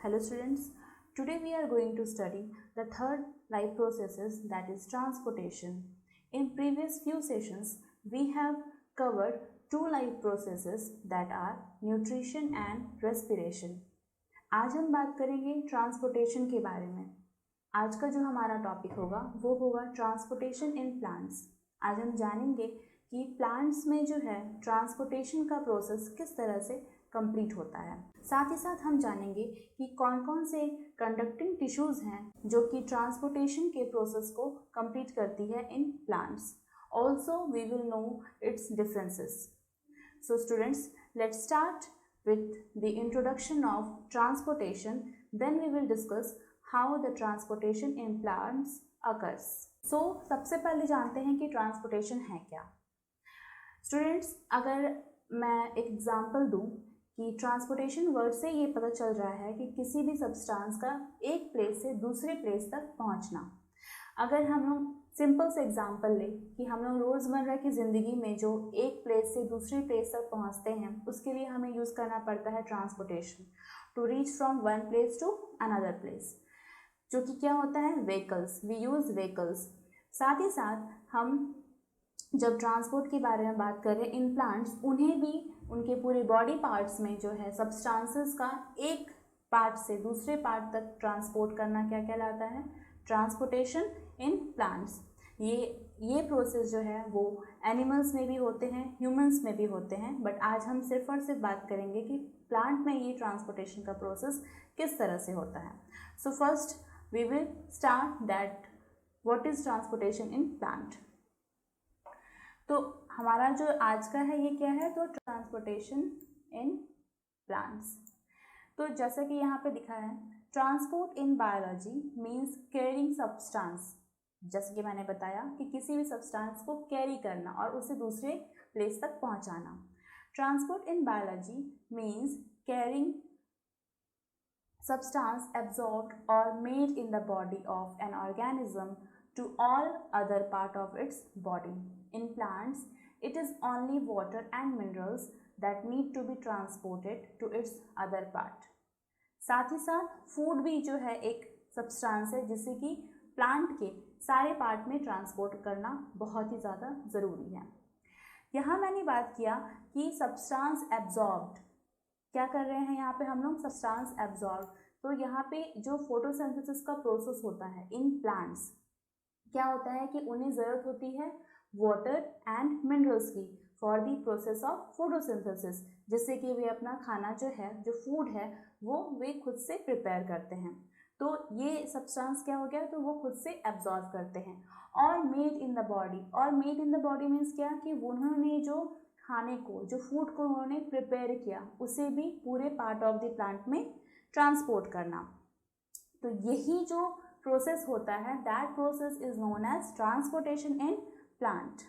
Hello students, today we are going to study the third life processes, that is transportation. In previous few sessions, we have covered two life processes, that are nutrition and respiration. आज हम बात करेंगे transportation के बारे में. आज का जो हमारा टॉपिक होगा वो होगा ट्रांसपोर्टेशन इन प्लांट्स. आज हम जानेंगे कि प्लांट्स में जो है ट्रांसपोर्टेशन का प्रोसेस किस तरह से कंप्लीट होता है. साथ ही साथ हम जानेंगे कि कौन कौन से कंडक्टिंग टिश्यूज़ हैं जो कि ट्रांसपोर्टेशन के प्रोसेस को कंप्लीट करती है in plants. Also we will know its differences. So students, let's start with the introduction of transportation, then we will discuss how the transportation in plants occurs. So सबसे पहले जानते हैं कि transportation है क्या. स्टूडेंट्स, अगर मैं एक एग्जांपल दूं कि ट्रांसपोर्टेशन वर्ड से ये पता चल रहा है कि किसी भी सब्सटेंस का एक प्लेस से दूसरे प्लेस तक पहुंचना. अगर हम लोग सिंपल से एग्जांपल लें कि हम लोग रोज़मर्रा की ज़िंदगी में जो एक प्लेस से दूसरी प्लेस तक पहुंचते हैं उसके लिए हमें यूज़ करना पड़ता है transportation to reach from one place to another place, जो कि क्या होता है व्हीकल्स. We use vehicles. साथ ही साथ हम जब ट्रांसपोर्ट के बारे में बात करें इन प्लांट्स, उन्हें भी उनके पूरे बॉडी पार्ट्स में जो है सब्सटेंसेस का एक पार्ट से दूसरे पार्ट तक ट्रांसपोर्ट करना क्या कहलाता है, ट्रांसपोर्टेशन इन प्लांट्स. ये प्रोसेस जो है वो एनिमल्स में भी होते हैं, ह्यूमंस में भी होते हैं, बट आज हम सिर्फ और सिर्फ बात करेंगे कि प्लांट में ये ट्रांसपोर्टेशन का प्रोसेस किस तरह से होता है. So first we will start that what is transportation in plant. तो हमारा जो आज का है ये क्या है, तो ट्रांसपोर्टेशन इन प्लांट्स. तो जैसा कि यहाँ पे दिखा है, transport in biology means carrying substance. जैसे कि मैंने बताया कि किसी भी सब्सटेंस को कैरी करना और उसे दूसरे प्लेस तक पहुँचाना. Transport in biology means carrying substance absorbed or made in the body of an organism to all other part of its body. In plants, it is only water and minerals that need to be transported to its other part. साथ ही साथ food भी जो है एक substance है जिसे कि प्लांट के सारे पार्ट में ट्रांसपोर्ट करना बहुत ही ज़्यादा ज़रूरी है. यहाँ मैंने बात किया कि सब्सटेंस एब्जॉर्ब्ड, क्या कर रहे हैं यहाँ पे हम लोग, सब्सटेंस एब्जॉर्ब. तो यहाँ पे जो फोटोसिंथेसिस का प्रोसेस होता है इन प्लांट्स, क्या होता है कि उन्हें ज़रूरत होती है वाटर एंड मिनरल्स की for the process of photosynthesis, जिससे कि वे अपना खाना जो है, जो फूड है, वो वे खुद से प्रिपेयर करते हैं. तो ये सब्सटेंस क्या हो गया, तो वो खुद से एब्जॉर्ब करते हैं. और मेड इन द बॉडी, और made in the body means क्या कि उन्होंने जो खाने को, जो फूड को उन्होंने प्रिपेयर किया, उसे भी पूरे पार्ट ऑफ द प्लांट में ट्रांसपोर्ट करना. तो यही जो प्रोसेस होता है, that process is known as transportation in plant.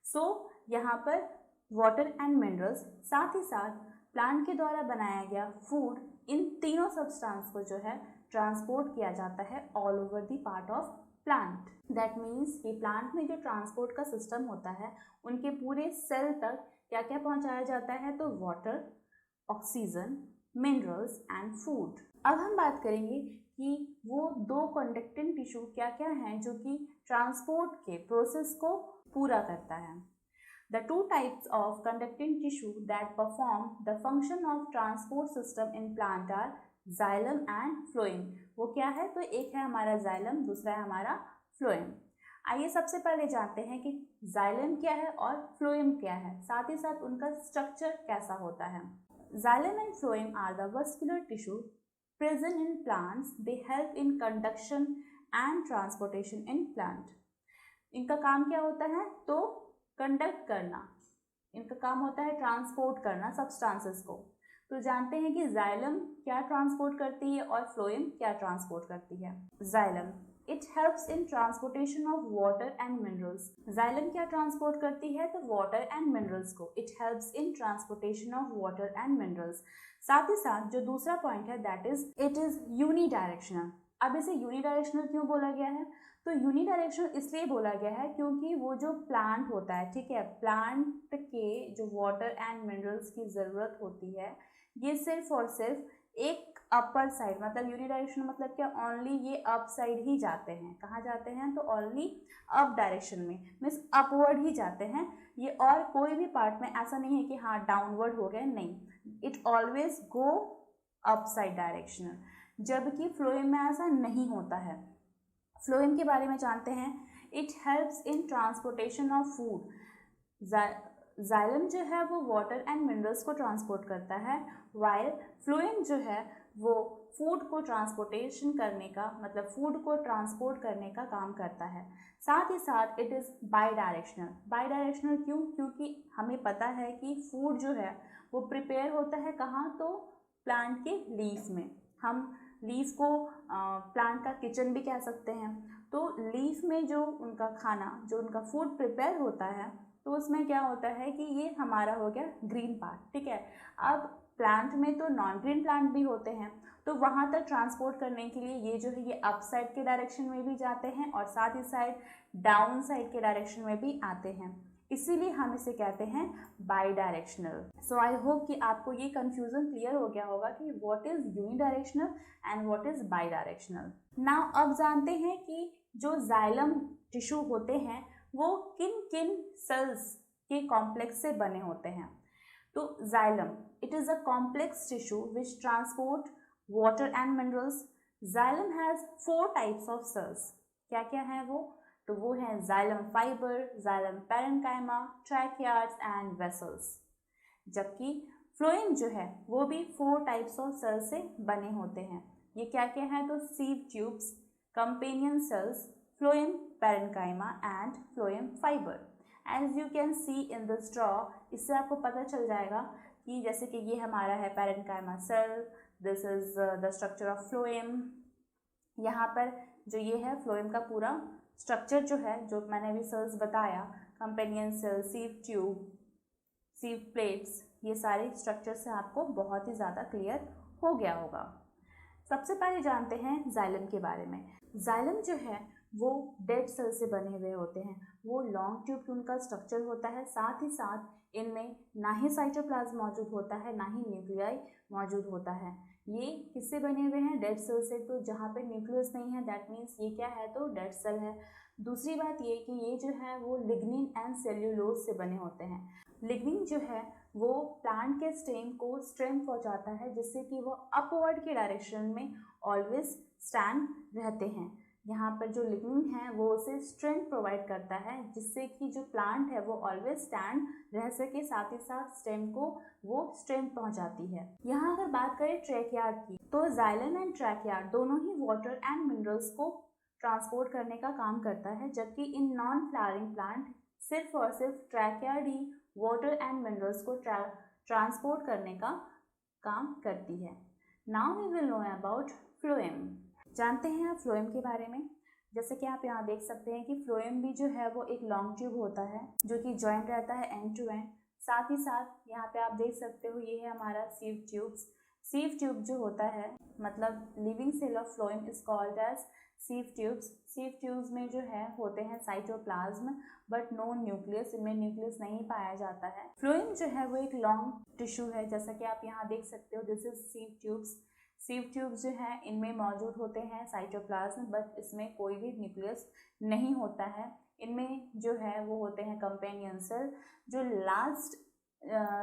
So यहाँ पर वाटर एंड मिनरल्स, साथ ही साथ प्लांट के द्वारा बनाया गया फूड, इन तीनों सब्सटेंस को जो है ट्रांसपोर्ट किया जाता है all over the part of plant. That means कि प्लांट में जो ट्रांसपोर्ट का सिस्टम होता है उनके पूरे सेल तक क्या क्या पहुंचाया जाता है, तो water, oxygen, minerals and food. अब हम बात करेंगे कि वो दो कंडक्टिंग टिश्यू क्या क्या हैं जो कि ट्रांसपोर्ट के प्रोसेस को पूरा करता है. The two types of conducting tissue that perform the function of transport system in plant are xylem and phloem. वो क्या है, तो एक है हमारा xylem, दूसरा है हमारा phloem. आइए सबसे पहले जानते हैं कि xylem क्या है और phloem क्या है, साथ ही साथ उनका स्ट्रक्चर कैसा होता है. Xylem and phloem are the vascular tissue present in plants. They help in conduction and transportation in plant. इनका काम क्या होता है, तो कंडक्ट करना, इनका काम होता है ट्रांसपोर्ट करना सब्सटेंसेस को. तो जानते हैं कि जाइलम क्या ट्रांसपोर्ट करती है और फ्लोएम क्या ट्रांसपोर्ट करती है. Xylem, it helps in transportation of water and minerals. Xylem क्या ट्रांसपोर्ट करती है, तो वाटर एंड मिनरल्स को. It helps in transportation of water and minerals. साथ ही साथ जो दूसरा पॉइंट है, that is it is unidirectional. अब इसे यूनिडायरेक्शनल क्यों बोला गया है, तो यूनिडायरेक्शनल इसलिए बोला गया है क्योंकि वो जो प्लांट होता है, ठीक है, प्लांट के जो वाटर एंड मिनरल्स की ज़रूरत होती है, ये सिर्फ और सिर्फ एक अपर साइड, मतलब यूनिडायरेक्शनल मतलब क्या, ओनली ये अप साइड ही जाते हैं। कहाँ जाते हैं? तो ओनली अप डायरेक्शन में, मीन्स अपवर्ड ही जाते हैं ये, और कोई भी पार्ट में ऐसा नहीं है कि हाँ डाउनवर्ड हो गए, नहीं, it always go up side directional, जबकि फ्लोएम में ऐसा नहीं होता है। फ्लोएम के बारे में जानते हैं। It helps in transportation of food. Xylem जो है वो वाटर एंड मिनरल्स को ट्रांसपोर्ट करता है, वाइल फ्लोएम जो है वो फूड को ट्रांसपोर्टेशन करने का, मतलब फूड को ट्रांसपोर्ट करने का काम करता है। साथ ही साथ it is by directional. By directional क्यों? क्योंकि हमें पता है कि फूड जो है वो प्रिपेयर होता है कहाँ? तो प्लांट के लीफ में। हम लीफ को प्लांट का किचन भी कह सकते हैं। तो लीफ में जो उनका खाना, जो उनका फूड प्रिपेयर होता है, तो उसमें क्या होता है कि ये हमारा हो गया ग्रीन पार्ट, ठीक है। अब प्लांट में तो नॉन ग्रीन प्लांट भी होते हैं, तो वहाँ तक ट्रांसपोर्ट करने के लिए ये जो है ये अप साइड के डायरेक्शन में भी जाते हैं और साथ ही साइड डाउन साइड के डायरेक्शन में भी आते हैं, इसीलिए हम इसे कहते हैं by directional. So I hope कि आपको ये कंफ्यूजन क्लियर हो गया होगा कि what is unidirectional and what is by directional. Now अब जानते हैं कि जो जाइलम टिश्यू होते हैं वो किन किन सेल्स के कॉम्प्लेक्स से बने होते हैं। तो xylem, it is a complex tissue which transport water and minerals. Xylem has 4 types of cells. क्या क्या है वो? तो वो है xylem fibre, xylem parenchyma, tracheids and vessels. जबकि फ्लोएम जो है वो भी 4 टाइप्स ऑफ सेल्स से बने होते हैं। ये क्या क्या है? तो sieve tubes, companion cells, phloem parenchyma and phloem fibre. As you can see in the straw, इससे आपको पता चल जाएगा कि जैसे कि ये हमारा है parenchyma cell, this is the structure of phloem. यहाँ पर जो ये है फ्लोएम का पूरा स्ट्रक्चर जो है, जो मैंने अभी सेल्स बताया, companion cell, sieve tube, sieve plates, ये सारे स्ट्रक्चर से आपको बहुत ही ज़्यादा क्लियर हो गया होगा। सबसे पहले जानते हैं जाइलम के बारे में। जाइलम जो है वो डेड सेल से बने हुए होते हैं। वो लॉन्ग ट्यूब उनका स्ट्रक्चर होता है, साथ ही साथ इनमें ना ही साइटोप्लाज्म मौजूद होता है ना ही न्यूक्लियाई मौजूद होता है। ये किससे बने हुए हैं? डेड सेल से। तो जहाँ पे न्यूक्लियस नहीं है दैट मीन्स ये क्या है? तो डेड सेल है। दूसरी बात ये कि ये जो है वो लिग्निन एंड सेल्यूलोज से बने होते हैं। लिग्निन जो है वो प्लांट के स्टेम को स्ट्रेंथ पहुंचाता है, जिससे कि वो अपवर्ड के डायरेक्शन में ऑलवेज स्टैंड रहते हैं। यहाँ पर जो लिग्निन है वो उसे स्ट्रेंथ प्रोवाइड करता है, जिससे कि जो प्लांट है वो ऑलवेज स्टैंड रह सके, साथ ही साथ स्टेम को वो स्ट्रेंथ पहुंचाती है। यहाँ अगर बात करें ट्रैकियार्ड की, तो जाइलम एंड ट्रैकियार्ड दोनों ही वाटर एंड मिनरल्स को ट्रांसपोर्ट करने का काम करता है, जबकि इन नॉन फ्लावरिंग प्लांट सिर्फ और सिर्फ ट्रैकियार्ड ही वाटर एंड मिनरल्स को ट्रांसपोर्ट करने का काम करती है। Now we will know about phloem. जानते हैं आप फ्लोएम के बारे में। जैसे कि आप यहाँ देख सकते हैं कि फ्लोएम भी जो है वो एक लॉन्ग ट्यूब होता है जो कि जॉइंट रहता है एंड टू एंड। साथ ही साथ यहाँ पे आप देख सकते हो ये है हमारा सीव ट्यूब्स। सीव ट्यूब जो होता है, मतलब living cell of phloem is called as sieve tubes. Sieve tubes में जो है होते हैं साइटोप्लाज्म बट नो न्यूक्लियस, इनमें न्यूक्लियस नहीं पाया जाता है। फ्लोएम जो है वो एक लॉन्ग टिश्यू है, जैसा कि आप यहाँ देख सकते हो, this is सीव tubes. Sieve tubes जो है इनमें मौजूद होते हैं साइटोप्लाज्म, बट इसमें कोई भी न्यूक्लियस नहीं होता है। इनमें जो है वो होते हैं कंपेनियन सेल। जो लास्ट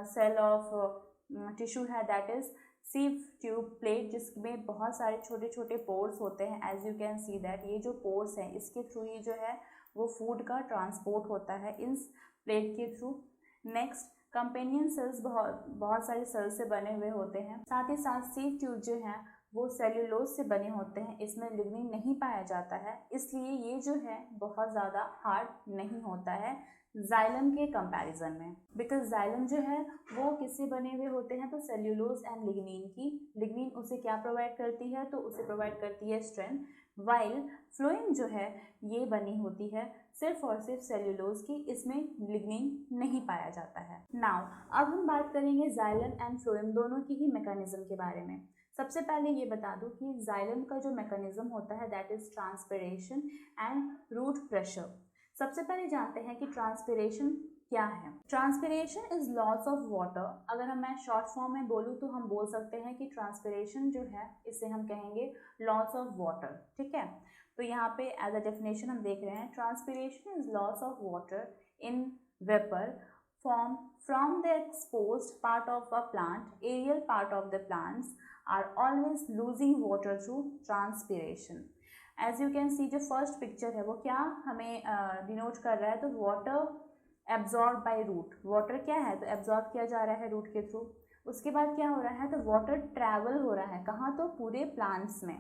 सेल ऑफ टिश्यू है that is sieve tube plate, जिसमें बहुत सारे छोटे छोटे पोर्स होते हैं। As you can see that ये जो पोर्स हैं इसके थ्रू ही जो है वो फूड का ट्रांसपोर्ट होता है इन प्लेट के थ्रू। नेक्स्ट, कंपेनियन सेल्स बहुत सारे सेल्स से बने हुए होते हैं। साथ ही साथ सीव ट्यूब जो है वो सेल्यूलोज से बने होते हैं, इसमें लिग्निन नहीं पाया जाता है, इसलिए ये जो है बहुत ज़्यादा हार्ड नहीं होता है जाइलम के कंपैरिजन में। बिकॉज जाइलम जो है वो किससे बने हुए होते हैं? तो सेल्यूलोज एंड लिग्निन की। लिग्निन उसे क्या प्रोवाइड करती है? तो उसे प्रोवाइड करती है स्ट्रेंथ, वाइल फ्लोएम जो है ये बनी होती है सिर्फ और सिर्फ सेल्यूलोज की, इसमें लिग्निन नहीं पाया जाता है। नाउ अब हम बात करेंगे जाइलम एंड फ्लोएम दोनों की ही मैकेनिज्म के बारे में। सबसे पहले ये बता दूं कि जाइलम का जो मैकेनिज्म होता है that is transpiration and root pressure. सबसे पहले जानते हैं कि ट्रांसपिरेशन क्या है? Transpiration is loss of water. अगर मैं शॉर्ट फॉर्म में बोलूँ तो हम बोल सकते हैं कि ट्रांसपिरेशन जो है इसे हम कहेंगे लॉस ऑफ वाटर, ठीक है। तो यहाँ पे एज अ डेफिनेशन हम देख रहे हैं, transpiration is loss of water in vapour form from the exposed part of a plant. Aerial part of the plants are always losing water through transpiration. As you can see, जो first picture है वो क्या हमें denote कर रहा है, तो water absorb by root. Water क्या है, तो एब्जॉर्ब किया जा रहा है रूट के थ्रू। उसके बाद क्या हो रहा है, तो वाटर ट्रैवल हो रहा है कहाँ, तो पूरे प्लांट्स में।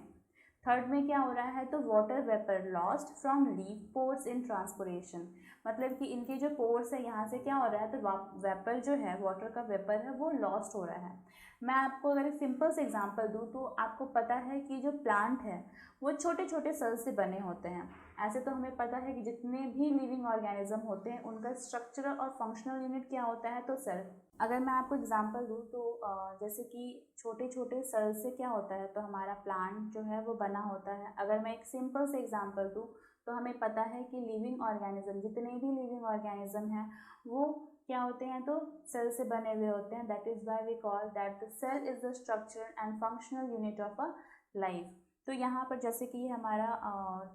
थर्ड में क्या हो रहा है, तो water vapour lost from leaf pores in transportation. मतलब कि इनके जो पोर्स है यहाँ से क्या हो रहा है, तो वेपर जो है, वाटर का वेपर है वो लॉस्ट हो रहा है। मैं आपको अगर एक सिंपल से एग्जांपल दूँ तो आपको पता है कि जो प्लांट है वो छोटे छोटे सेल से बने होते हैं। ऐसे तो हमें पता है कि जितने भी लिविंग ऑर्गेनिज्म होते हैं उनका स्ट्रक्चरल और फंक्शनल यूनिट क्या होता है, तो सेल। अगर मैं आपको एग्जांपल दूँ तो जैसे कि छोटे छोटे सेल से क्या होता है, तो हमारा प्लांट जो है वो बना होता है। अगर मैं एक सिंपल से एग्जांपल दूँ तो हमें पता है कि लिविंग ऑर्गेनिज्म, जितने भी लिविंग ऑर्गेनिज्म हैं वो क्या होते हैं, तो सेल से बने हुए होते हैं। That is why we call that the cell is the structure and functional unit of a life. तो यहाँ पर जैसे कि ये हमारा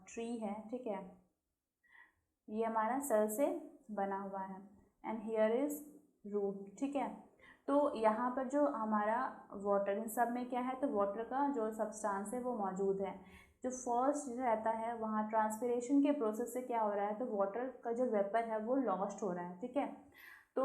ट्री है, ठीक है, ये हमारा सेल से बना हुआ है एंड हियर इज रूट, ठीक है। तो यहाँ पर जो हमारा वाटर, इन सब में क्या है, तो वाटर का जो सब्सटेंस है वो मौजूद है। जो फर्स्ट रहता है वहाँ ट्रांसपिरेशन के प्रोसेस से क्या हो रहा है, तो वाटर का जो वेपर है वो लॉस्ट हो रहा है, ठीक है। तो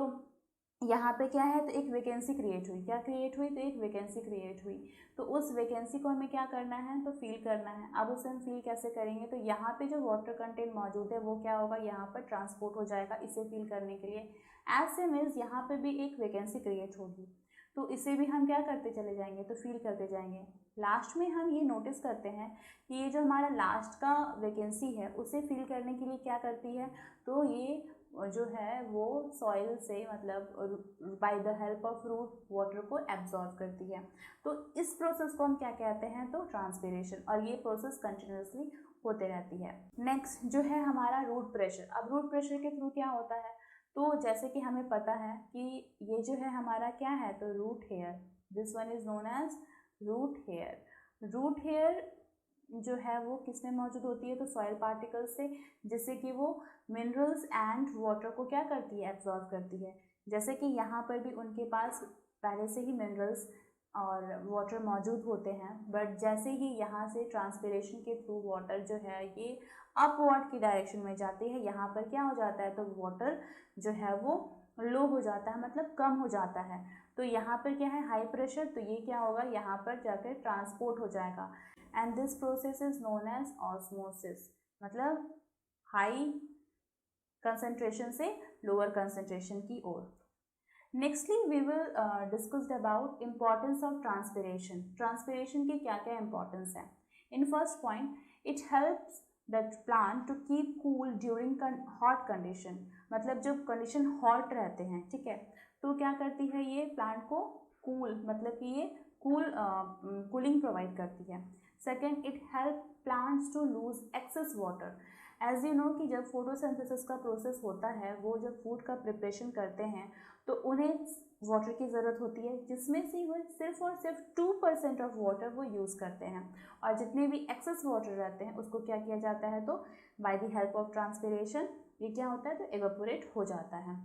यहाँ पे क्या है, तो एक वैकेंसी क्रिएट हुई। क्या क्रिएट हुई, तो एक वैकेंसी क्रिएट हुई। तो उस वैकेंसी को हमें क्या करना है, तो फिल करना है। अब उसे हम फिल कैसे करेंगे, तो यहाँ पे जो वाटर कंटेंट मौजूद है वो क्या होगा, यहाँ पर ट्रांसपोर्ट हो जाएगा इसे फिल करने के लिए। एज सेम एज यहाँ पे भी एक वैकेंसी क्रिएट होगी, तो इसे भी हम क्या करते चले जाएंगे, तो फिल करते जाएंगे। लास्ट में हम ये नोटिस करते हैं कि ये जो हमारा लास्ट का वैकेंसी है उसे फिल करने के लिए क्या करती है, तो ये जो है वो सॉइल से, मतलब by the help of root, water को एब्जॉर्ब करती है। तो इस प्रोसेस को हम क्या कहते हैं, तो ट्रांसपिरेशन। और ये प्रोसेस कंटिन्यूसली होते रहती है। नेक्स्ट जो है हमारा रूट प्रेशर। अब रूट प्रेशर के थ्रू क्या होता है, तो जैसे कि हमें पता है कि ये जो है हमारा क्या है, तो root hair. This one is known as root hair. Root hair जो है वो किस में मौजूद होती है, तो सॉइल पार्टिकल्स से, जिससे कि वो मिनरल्स एंड वाटर को क्या करती है, एब्जॉर्ब करती है। जैसे कि यहाँ पर भी उनके पास पहले से ही मिनरल्स और वाटर मौजूद होते हैं, बट जैसे ही यहाँ से ट्रांसपिरेशन के थ्रू वाटर जो है ये अपवर्ड की डायरेक्शन में जाती है, यहाँ पर क्या हो जाता है, तो वाटर जो है वो लो हो जाता है, मतलब कम हो जाता है। तो यहाँ पर क्या है, हाई प्रेशर, तो ये क्या होगा, यहाँ पर जाकर ट्रांसपोर्ट हो जाएगा। And this process is known as osmosis, मतलब हाई कंसंट्रेशन से लोअर कंसंट्रेशन की ओर। Nextly we will discussed about importance of transpiration. Transpiration की क्या क्या इंपॉर्टेंस है। In first point, it helps that plant to keep cool during hot condition. मतलब जब कंडीशन हॉट रहते हैं, ठीक है, तो क्या करती है ये प्लांट को कूल, मतलब कि ये कूलिंग प्रोवाइड करती है। Second, it help plants to lose excess water. As you know कि जब फोटोसिंथेसिस का प्रोसेस होता है, वो जब फूड का प्रिपरेशन करते हैं तो उन्हें वाटर की ज़रूरत होती है, जिसमें से वो सिर्फ और सिर्फ 2% ऑफ वाटर वो यूज़ करते हैं। और जितने भी एक्सेस वाटर रहते हैं उसको क्या किया जाता है, तो bye the help of transpiration ये क्या होता है, तो एवेपोरेट हो जाता है।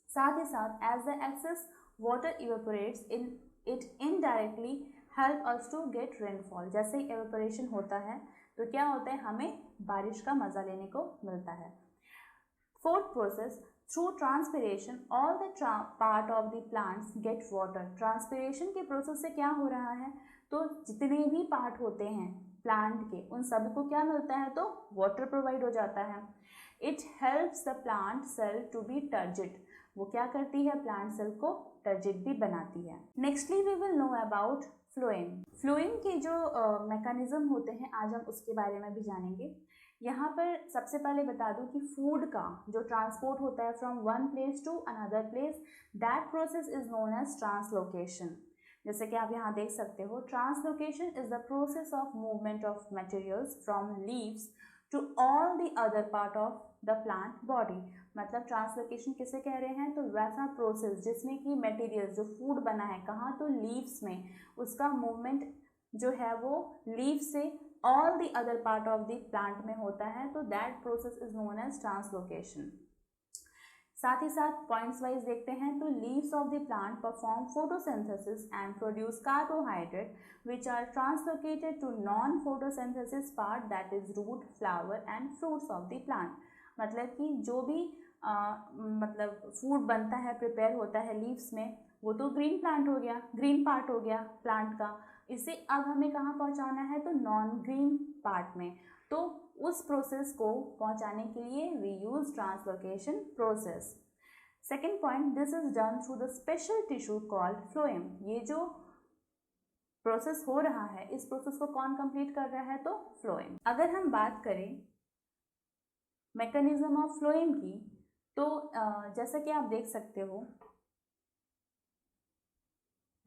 साथ ही साथ as the excess water evaporates in it indirectly help us to get rainfall. जैसे ही एवेपोरेशन होता है तो क्या होता है, हमें बारिश का मज़ा लेने को मिलता है। Fourth process, through transpiration all the part of the plants get water. Transpiration के प्रोसेस से क्या हो रहा है, तो जितने भी पार्ट होते हैं प्लांट के उन सभी को क्या मिलता है, तो वाटर प्रोवाइड हो जाता है। It helps the plant cell to be turgid. वो क्या करती है, प्लांट सेल को टर्जिड भी बनाती है। Nextly we will know about phloem. Phloem के जो मैकेनिज्म होते हैं आज हम उसके बारे में भी जानेंगे। यहाँ पर सबसे पहले बता दूं कि फूड का जो ट्रांसपोर्ट होता है from one place to another place, that process is known as translocation. जैसे कि आप यहाँ देख सकते हो, translocation is the process of movement of materials from leaves to all the other part of the plant body। मतलब translocation किसे कह रहे हैं, तो वैसा प्रोसेस जिसमें कि मटेरियल जो फूड बना है कहाँ, तो लीव्स में, उसका मूवमेंट जो है वो लीव से all the other part of the plant में होता है, तो that process is known as translocation. साथ ही साथ पॉइंट्स वाइज देखते हैं, तो leaves of the plant perform photosynthesis and produce carbohydrate which are translocated to non photosynthesis part that is root, flower and fruits of the plant. मतलब कि जो भी मतलब फूड बनता है, प्रिपेयर होता है लीव्स में, वो तो ग्रीन प्लांट हो गया, ग्रीन पार्ट हो गया प्लांट का। इसे अब हमें कहाँ पहुँचाना है, तो नॉन ग्रीन पार्ट में। तो उस प्रोसेस को पहुंचाने के लिए we use translocation process. Second point, this is done through the special tissue called phloem. ये जो प्रोसेस हो रहा है, इस प्रोसेस को कौन कंप्लीट कर रहा है, तो फ्लोएम। अगर हम बात करें मैकेनिज्म ऑफ फ्लोएम की, तो जैसा कि आप देख सकते हो,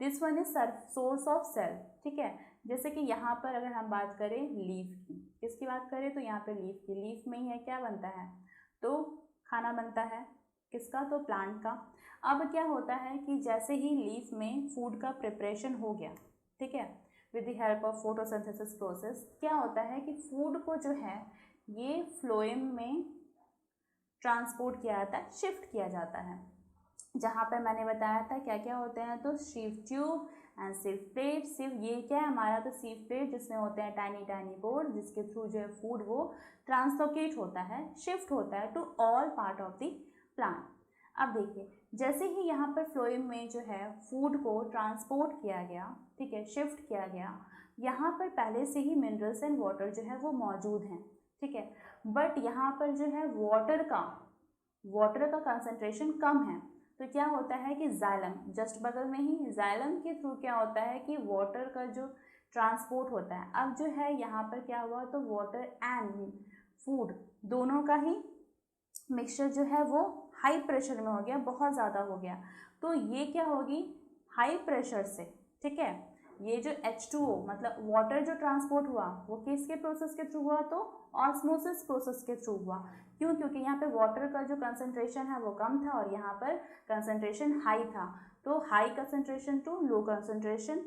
this one is source of cell, ठीक है। जैसे कि यहाँ पर अगर हम बात करें लीफ की, किसकी बात करें, तो यहाँ पे लीफ की, लीफ में ही है क्या बनता है, तो खाना बनता है, किसका, तो प्लांट का। अब क्या होता है कि जैसे ही लीफ में फूड का प्रिपरेशन हो गया, ठीक है, with the help of photosynthesis process, क्या होता है कि फूड को जो है ये फ्लोएम में ट्रांसपोर्ट किया जाता है, शिफ्ट किया जाता है। जहाँ पर मैंने बताया था क्या क्या होते हैं, तो सीव ट्यूब एंड सीव प्लेट। सीव ये क्या है हमारा, तो सीव प्लेट जिसमें होते हैं टाइनी टाइनी पोर्स, जिसके थ्रू जो है फूड वो ट्रांसलोकेट होता है, शिफ्ट होता है to all part of the plant. अब देखिए, जैसे ही यहाँ पर फ्लोएम में जो है फूड को ट्रांसपोर्ट किया गया, ठीक है, शिफ्ट किया गया, यहाँ पर पहले से ही मिनरल्स एंड वाटर जो है वो मौजूद हैं, ठीक है। बट यहाँ पर जो है वाटर का कंसंट्रेशन कम है, तो क्या होता है कि जाइलम, जस्ट बगल में ही जाइलम के थ्रू क्या होता है कि वाटर का जो ट्रांसपोर्ट होता है। अब जो है यहाँ पर क्या हुआ, तो वाटर एंड फूड दोनों का ही मिक्सचर जो है वो हाई प्रेशर में हो गया, बहुत ज़्यादा हो गया। तो ये क्या होगी, हाई प्रेशर से, ठीक है, ये जो H2O मतलब वाटर जो ट्रांसपोर्ट हुआ वो किसके प्रोसेस के थ्रू हुआ, तो ऑस्मोसिस प्रोसेस के थ्रू हुआ। क्यों, क्योंकि यहाँ पे वाटर का जो कंसंट्रेशन है वो कम था और यहाँ पर कंसंट्रेशन हाई था, तो high concentration to low concentration,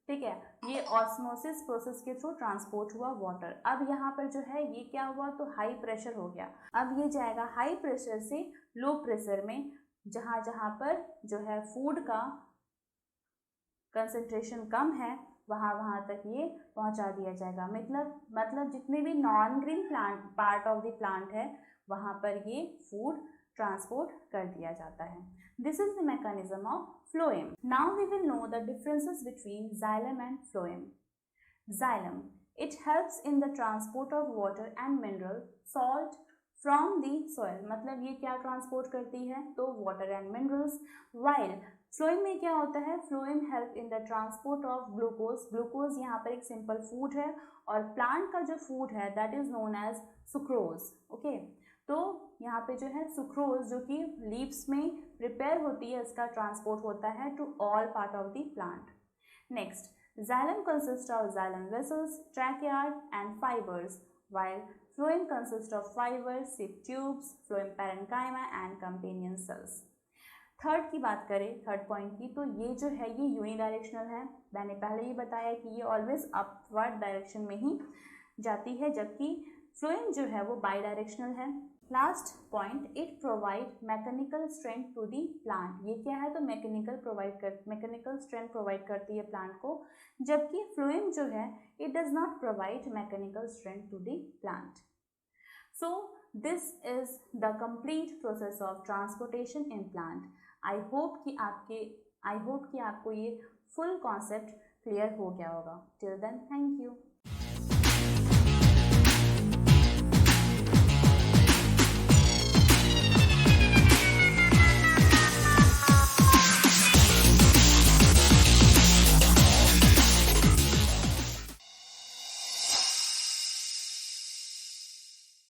ठीक है, ये ऑस्मोसिस प्रोसेस के थ्रू ट्रांसपोर्ट हुआ वाटर। अब यहाँ पर जो है ये क्या हुआ, तो हाई प्रेशर हो गया। अब ये जाएगा हाई प्रेशर से लो प्रेशर में, जहाँ जहाँ पर जो है फूड का कंसंट्रेशन कम है वहाँ तक ये पहुँचा दिया जाएगा। मतलब जितने भी non green plant part of the plant है वहाँ पर ये फूड ट्रांसपोर्ट कर दिया जाता है। This is the mechanism of phloem. Now we will know the differences between xylem and phloem. Xylem, it helps in the transport of water and mineral salt from the soil. मतलब ये क्या transport करती है, तो water and minerals. While phloem में क्या होता है, phloem help in the transport of glucose. Glucose यहाँ पर एक सिंपल फूड है और प्लांट का जो फूड है that is known as sucrose, okay. तो यहाँ पे जो है सुक्रोज जो कि लीव्स में प्रिपेयर होती है, इसका ट्रांसपोर्ट होता है to all part of the plant. Next, xylem consists of xylem vessels, trachea and fibers, while phloem consists of fibers, sieve tubes, phloem parenchyma and companion cells. Third की बात करें, third point की, तो ये जो है ये यूनिडायरेक्शनल है। मैंने पहले ही बताया कि ये ऑलवेज अपवर्ड डायरेक्शन में ही जाती है, जबकि फ्लोएम जो है वो बाई डायरेक्शनल है। Last point, it provide mechanical strength to the plant. ये क्या है, तो मैकेनिकल स्ट्रेंथ प्रोवाइड करती है प्लांट को, जबकि फ्लोएम जो है it does not provide mechanical strength to the plant. So this is the complete process of transportation in plant. I hope कि आपको ये फुल कॉन्सेप्ट क्लियर हो गया होगा। Till then, thank you.